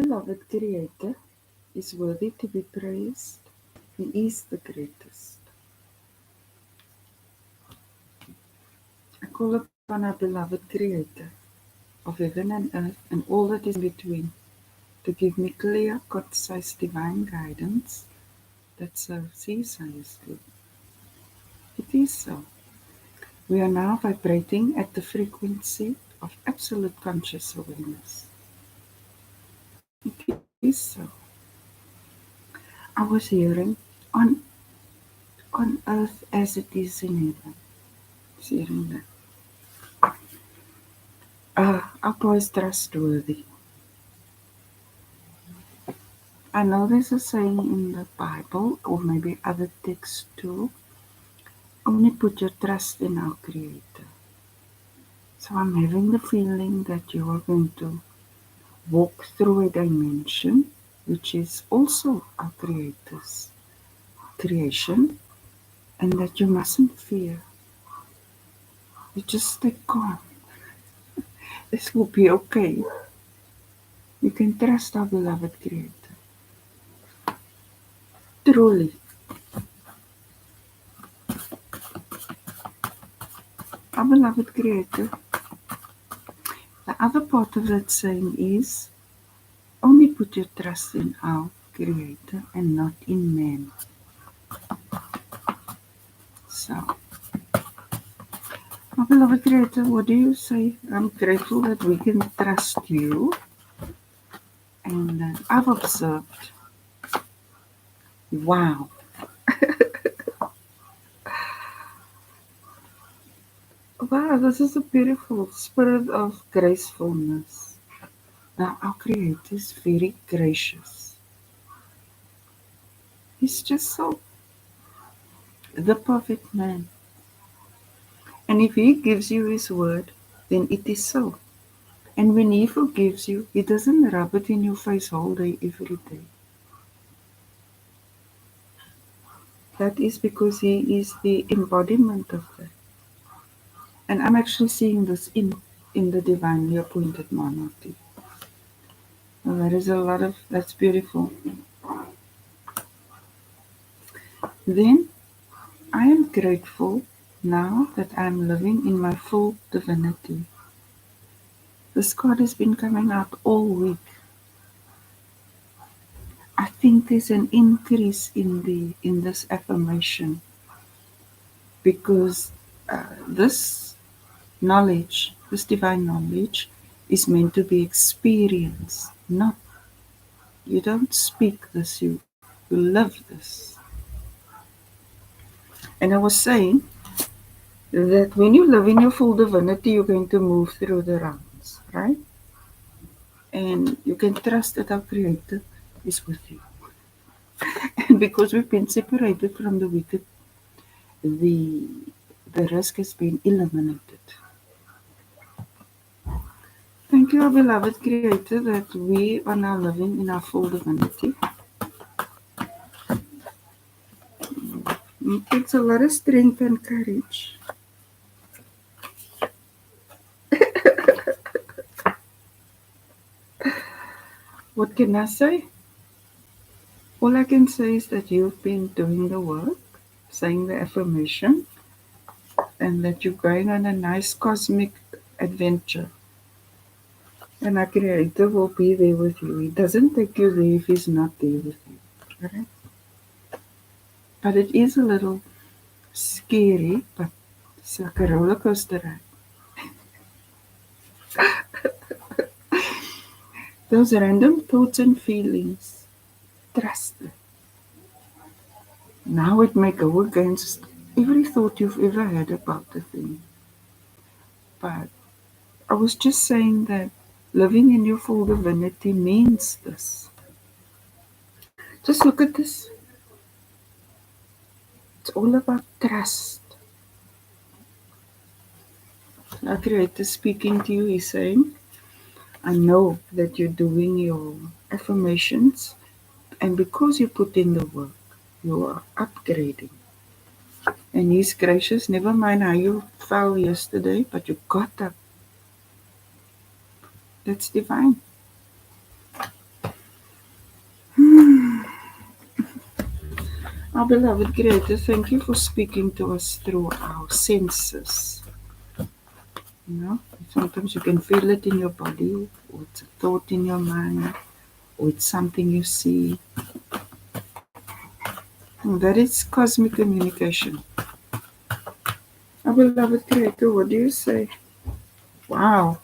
beloved Creator is worthy to be praised. He is the greatest. I call upon our beloved Creator of heaven and earth and all that is in between to give me clear, concise, divine guidance that serves His highest good. It is so. We are now vibrating at the frequency of absolute conscious awareness. It is so. I was hearing on earth as it is in heaven. I was hearing that. Our God is trustworthy. I know there's a saying in the Bible, or maybe other texts too, only put your trust in our Creator. So I'm having the feeling that you are going to walk through a dimension which is also our Creator's creation, and that you mustn't fear. You just stay calm. This will be okay. You can trust our beloved Creator. Truly, our beloved Creator. The other part of that saying is only put your trust in our Creator and not in man. So, my beloved Creator, what do you say? I'm grateful that we can trust you, and I've observed. Wow. Wow, this is a beautiful spirit of gracefulness. Now, our Creator is very gracious. He's just so the perfect man. And if He gives you His word, then it is so. And when He forgives you, He doesn't rub it in your face all day, every day. That is because He is the embodiment of that. And I'm actually seeing this in the divinely appointed monarchy. Well, that is that's beautiful. Then I am grateful now that I'm living in my full divinity. This card has been coming out all week. I think there's an increase in this affirmation because this knowledge, this divine knowledge, is meant to be experienced. Not you don't speak this, you live this. And I was saying that when you live in your full divinity, you're going to move through the realms, right? And you can trust that our Creator is with you. And because we've been separated from the wicked, the the risk has been eliminated. Thank you, our beloved Creator, that we are now living in our full divinity. It takes a lot of strength and courage. What can I say? All I can say is that you've been doing the work, saying the affirmation, and that you're going on a nice cosmic adventure. And our Creator will be there with you. He doesn't take you there if He's not there with you. Right? But it is a little scary, but it's like a roller coaster ride. Those random thoughts and feelings, trust them. Now it may go against every thought you've ever had about the thing. But I was just saying that living in your full divinity means this. Just look at this. It's all about trust. Our Creator speaking to you, He's saying, I know that you're doing your affirmations, and because you put in the work, you are upgrading. And He's gracious. Never mind how you fell yesterday, but you got up. That's divine. Our beloved Creator, thank you for speaking to us through our senses. You know, sometimes you can feel it in your body, or it's a thought in your mind, or it's something you see. And that is cosmic communication. Our beloved Creator, what do you say? Wow.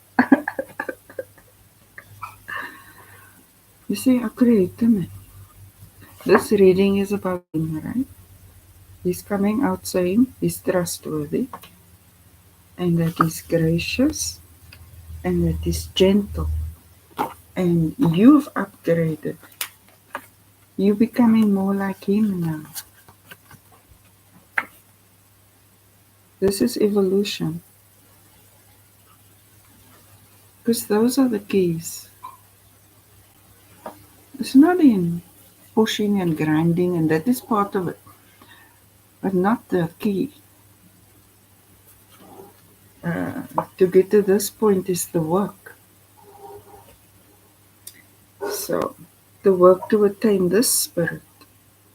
You see, our Creator, man. This reading is about Him, right? He's coming out saying He's trustworthy, and that He's gracious, and that He's gentle. And you've upgraded. You're becoming more like Him now. This is evolution. Because those are the keys. It's not in pushing and grinding, and that is part of it, but not the key. To get to this point is the work. So, the work to attain this spirit,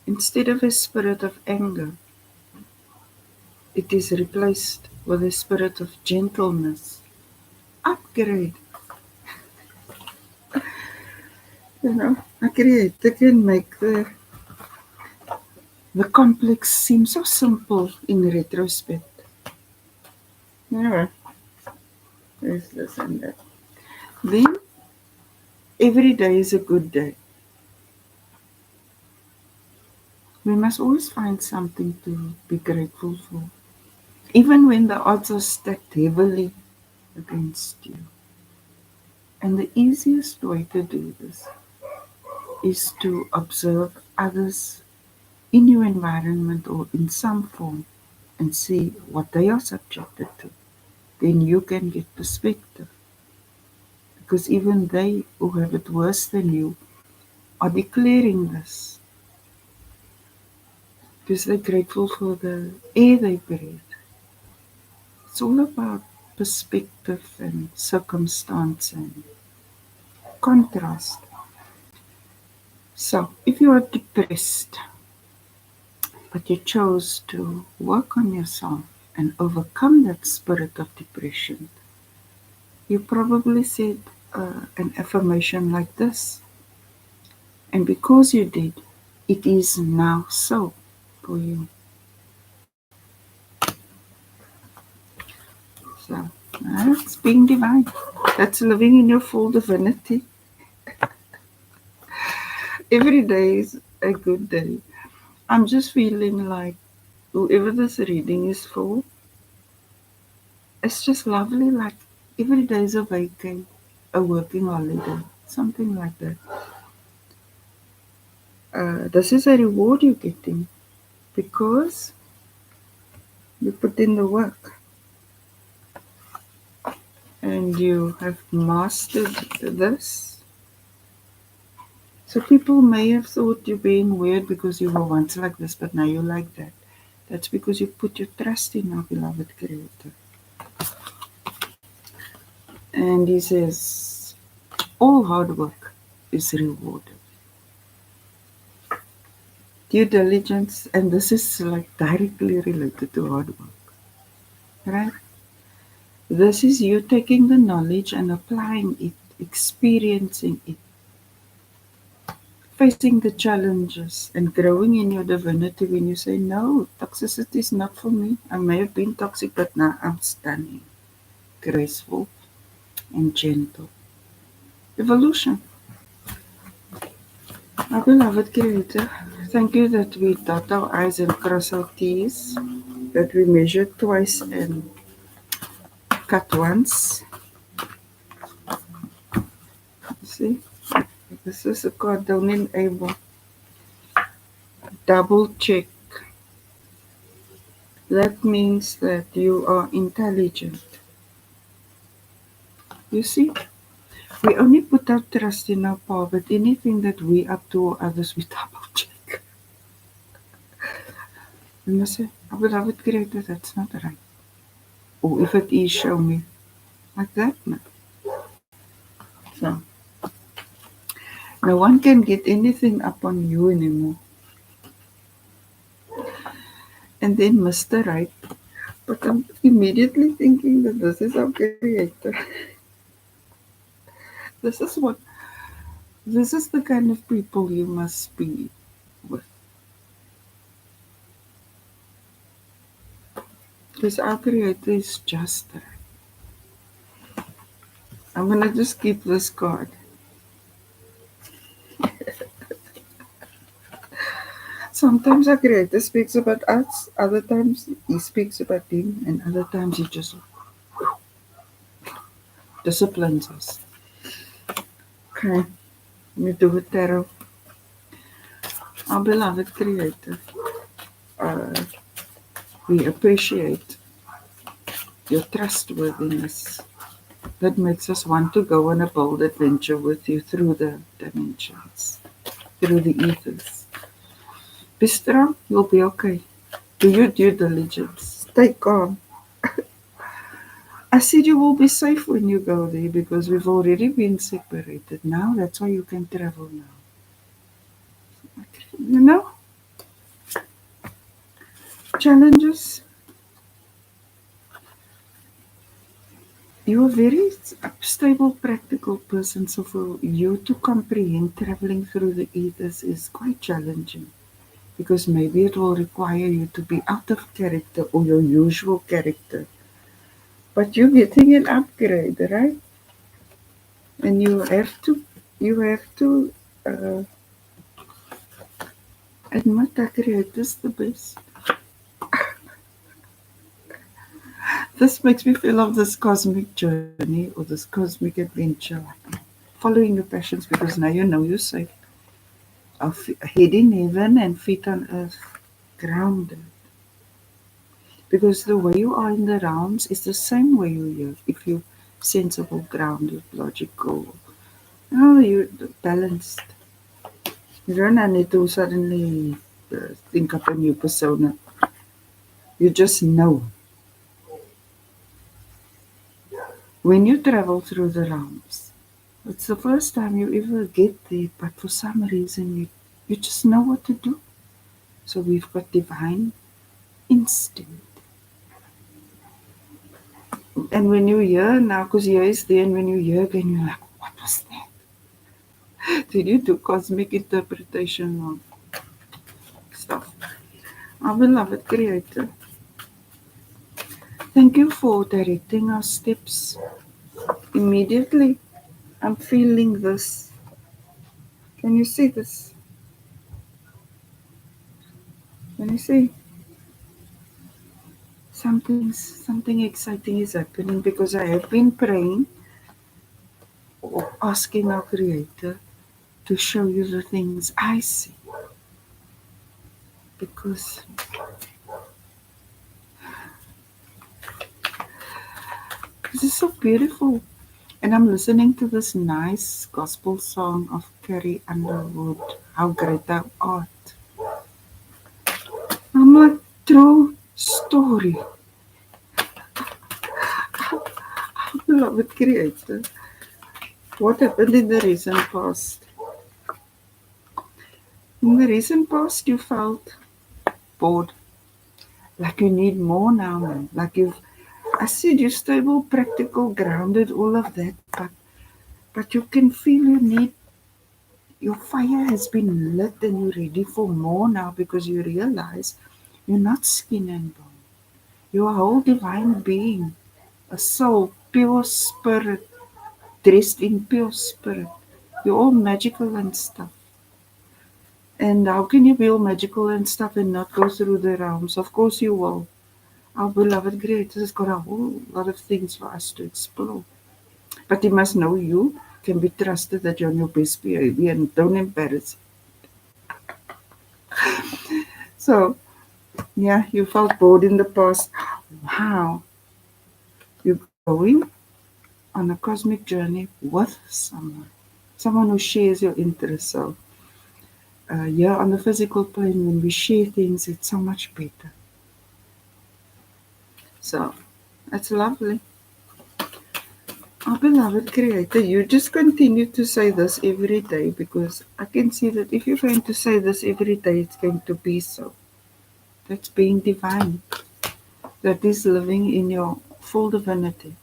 instead of a spirit of anger, it is replaced with a spirit of gentleness. Upgrade. You know, a creator can make the complex seem so simple in retrospect. You know, there's this and that. Then every day is a good day. We must always find something to be grateful for, even when the odds are stacked heavily against you. And the easiest way to do this is to observe others in your environment or in some form and see what they are subjected to. Then you can get perspective. Because even they who have it worse than you are declaring this because they're grateful for the air they breathe. It's all about perspective and circumstance and contrast. So, if you are depressed, but you chose to work on yourself and overcome that spirit of depression, you probably said an affirmation like this. And because you did, it is now so for you. So, that's being divine. That's living in your full divinity. Every day is a good day. I'm just feeling like whoever this reading is for, it's just lovely. Like every day is a vacay, a working holiday, something like that. This is a reward you're getting because you put in the work and you have mastered this. So people may have thought you're being weird because you were once like this, but now you're like that. That's because you put your trust in our beloved Creator. And He says, all hard work is rewarded. Due diligence, and this is like directly related to hard work, right? This is you taking the knowledge and applying it, experiencing it, facing the challenges, and growing in your divinity when you say, no, toxicity is not for me. I may have been toxic, but now I'm stunning, graceful, and gentle. Evolution. Our beloved Creator, thank you that we dot our I's and cross our T's, that we measure twice and cut once. See, this is a card, don't enable. Double check. That means that you are intelligent. You see, we only put our trust in our power, but anything that we up to or others, we double check. We must say, our beloved Creator, that's not right. Or if it is, show me. Like that, no. So, no one can get anything up on you anymore. and then Mr. Right. But I'm immediately thinking that this is our creator. This is what this is the kind of people you must be with. Because our creator is just right. I'm gonna just keep this card. Sometimes our creator speaks about us, other times he speaks about him, and other times he just disciplines us. Okay, let me do it, tarot. Our beloved creator, uh, we appreciate your trustworthiness that makes us want to go on a bold adventure with you through the dimensions, through the ethers. Be strong, you'll be okay. Do your due diligence. Stay calm. I said you will be safe when you go there because we've already been separated. Now that's why you can travel now. You know, challenges. You're a very stable, practical person, so for you to comprehend traveling through the ethers is quite challenging because maybe it will require you to be out of character or your usual character. But you're getting an upgrade, right? And you have to uh, admit that creator is the best. This makes me feel of this cosmic journey or this cosmic adventure, following your passions because now you know you're safe. Head in heaven and feet on earth, grounded. Because the way you are in the realms is the same way you are if you're sensible, grounded, logical. You're balanced. You don't need to suddenly think up a new persona. You just know. When you travel through the realms, it's the first time you ever get there, but for some reason you just know what to do. So we've got divine instinct. And when you hear now, because here is there, and when you hear again, you're like, what was that? Did you do cosmic interpretation of stuff? Our beloved Creator, thank you for directing our steps. Immediately, I'm feeling this. Can you see this? Can you see? Something exciting is happening because I have been praying or asking our Creator to show you the things I see. Because this is so beautiful. And I'm listening to this nice gospel song of Carrie Underwood, How Great Thou Art. I'm like, true story. Beloved Creator, what happened in the recent past? In the recent past, you felt bored, like you need more now, man. Like I said, you're stable, practical, grounded, all of that, but you can feel you need, your fire has been lit and you're ready for more now because you realize you're not skin and bone. You're a whole divine being, a soul, pure spirit, dressed in pure spirit. You're all magical and stuff. And how can you be all magical and stuff and not go through the realms? Of course you will. Our beloved Creator has got a whole lot of things for us to explore. But you must know you can be trusted that you're on your best behavior and don't embarrass. So, yeah, you felt bored in the past. Wow, you're going on a cosmic journey with someone who shares your interests. So, yeah, on the physical plane, when we share things, it's so much better. So, that's lovely. Our beloved Creator, you just continue to say this every day because I can see that if you're going to say this every day, it's going to be so. That's being divine. That is living in your full divinity.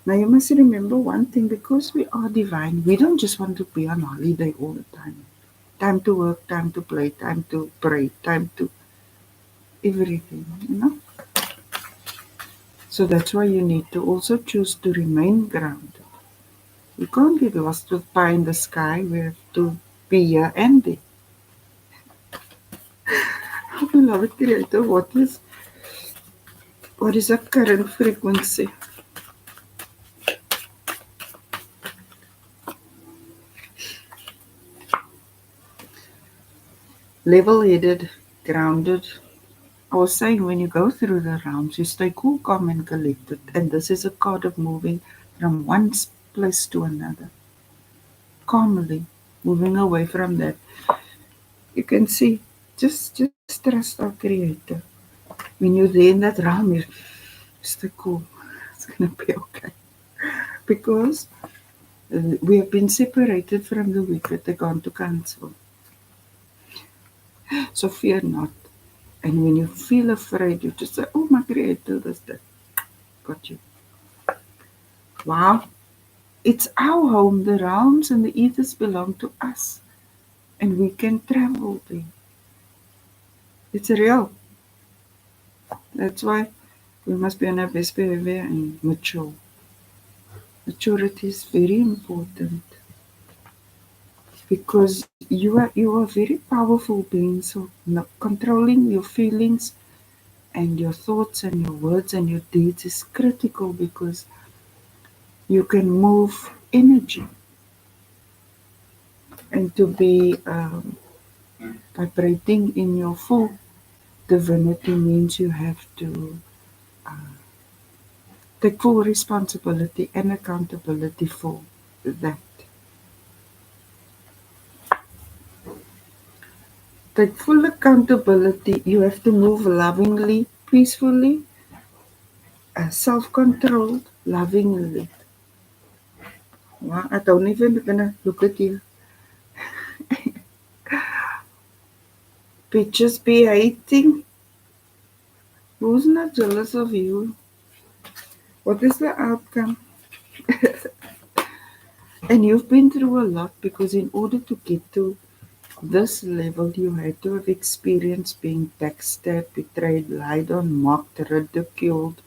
Now you must remember one thing, because we are divine, we don't just want to be on holiday all the time. Time to work, time to play, time to pray, time to everything. So that's why you need to also choose to remain grounded. You can't get lost with pie in the sky. We have to be here and there. Beloved Creator, what is our current frequency? Level-headed, grounded. I was saying, when you go through the realms, you stay cool, calm, and collected. And this is a card of moving from one place to another, calmly, moving away from that. You can see, just trust our Creator. When you're there in that realm, you stay cool. It's gonna be okay, because we have been separated from the wicked. They're gone to counsel. So fear not. And when you feel afraid, you just say, "Oh, my Creator, does that." Got you. Wow. It's our home. The realms and the ethers belong to us. And we can travel there. It's real. That's why we must be on our best behavior and mature. Maturity is very important, because you are very powerful being. So controlling your feelings and your thoughts and your words and your deeds is critical, because you can move energy. And to be vibrating in your full divinity means you have to take full responsibility and accountability for that. Take full accountability. You have to move lovingly, peacefully, self-controlled, lovingly. Well, I don't even gonna look at you. Bitches be hating. Who's not jealous of you? What is the outcome? And you've been through a lot, because in order to get to this level, you had to have experienced being backstabbed, betrayed, lied on, mocked, ridiculed,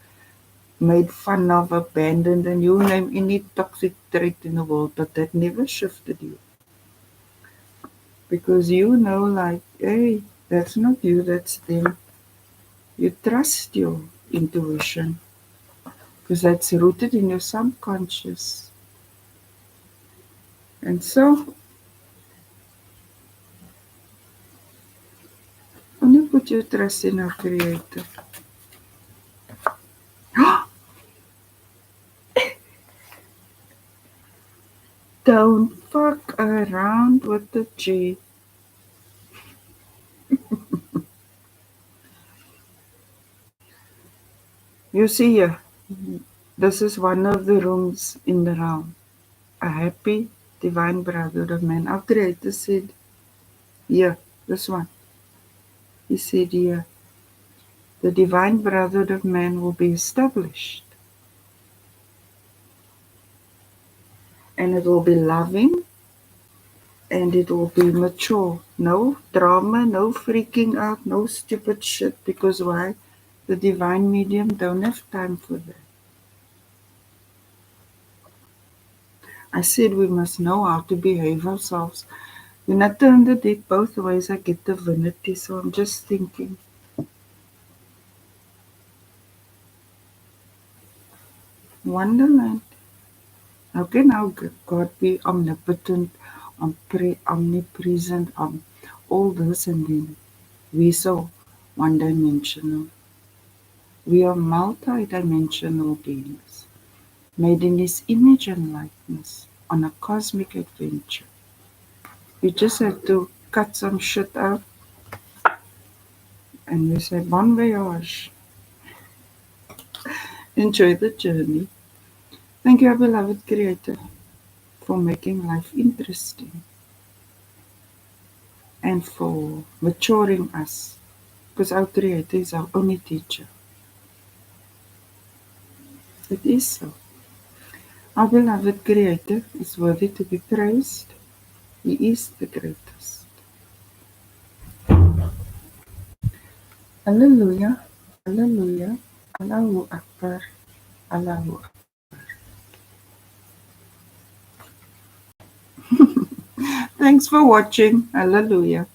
made fun of, abandoned, and you name any toxic trait in the world, but that never shifted you. Because you know, like, hey, that's not you, that's them. You trust your intuition, because that's rooted in your subconscious. And so, only put your trust in our Creator. Don't fuck around with the G. You see here, this is one of the rooms in the realm. A happy divine brotherhood of man. Our Creator said, here, this one. He said here, the divine brotherhood of man will be established. And it will be loving, and it will be mature. No drama, no freaking out, no stupid shit. Because why? The divine medium don't have time for that. I said we must know how to behave ourselves. When I turn the deck both ways, I get divinity. So I'm just thinking, Wonderland. How can our God be omnipotent, omnipresent, all this, and then we so one-dimensional? We are multi-dimensional beings, made in His image and likeness, on a cosmic adventure. We just have to cut some shit out, and we say, bon voyage. Enjoy the journey. Thank you, our beloved Creator, for making life interesting and for maturing us because our Creator is our only teacher. It is so. Our beloved Creator is worthy to be praised. He is the greatest. Hallelujah, Hallelujah, Allahu Akbar, Allahu Akbar. Thanks for watching. Hallelujah.